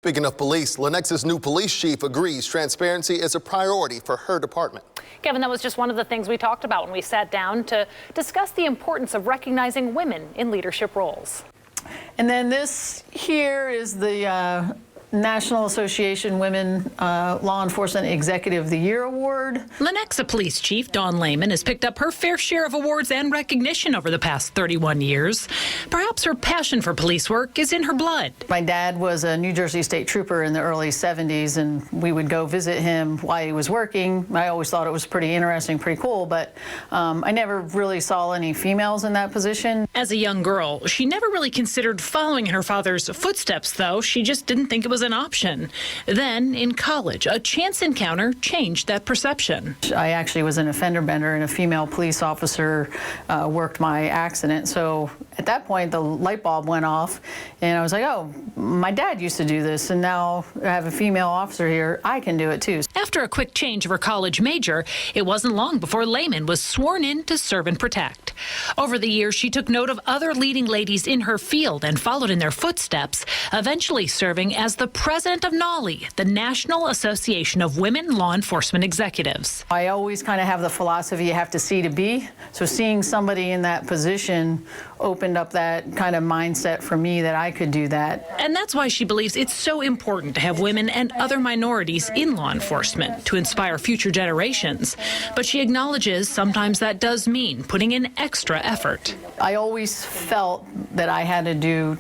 Speaking of police, Lenexa's new police chief agrees transparency is a priority for her department. Kevin, that was just one of the things we talked about when we sat down to discuss the importance of recognizing women in leadership roles. And then this here is the National Association Women Law Enforcement Executive of the Year Award. Lenexa Police Chief Dawn Lehman has picked up her fair share of awards and recognition over the past 31 years. Perhaps her passion for police work is in her blood. My dad was a New Jersey State Trooper in the early 70s, and we would go visit him while he was working. I always thought it was pretty interesting, pretty cool, but I never really saw any females in that position. As a young girl, she never really considered following in her father's footsteps, though. She just didn't think it was an option. Then, in college, a chance encounter changed that perception. I actually was an offender bender, and a female police officer worked my accident. So at that point, the light bulb went off, and I was like, oh, my dad used to do this, and now I have a female officer here. I can do it, too. After a quick change of her college major, it wasn't long before Lehman was sworn in to serve and protect. Over the years, she took note of other leading ladies in her field and followed in their footsteps, eventually serving as the president of NALI, the National Association of Women Law Enforcement Executives. I always kind of have the philosophy you have to see to be. So seeing somebody in that position opened up that kind of mindset for me that I could do that. And that's why she believes it's so important to have women and other minorities in law enforcement to inspire future generations. But she acknowledges sometimes that does mean putting in extra effort. I always felt that I had to do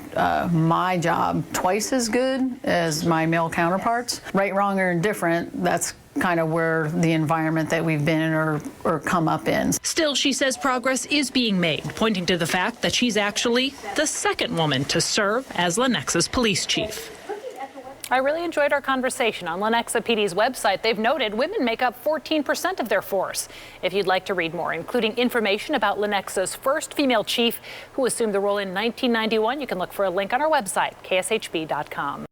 my job twice as good as my male counterparts. Right, wrong, or indifferent, that's kind of where the environment that we've been in or come up in. Still, she says progress is being made, pointing to the fact that she's actually the second woman to serve as Lenexa's police chief. I really enjoyed our conversation. On Lenexa PD's website, they've noted women make up 14% of their force. If you'd like to read more, including information about Lenexa's first female chief who assumed the role in 1991, you can look for a link on our website, kshb.com.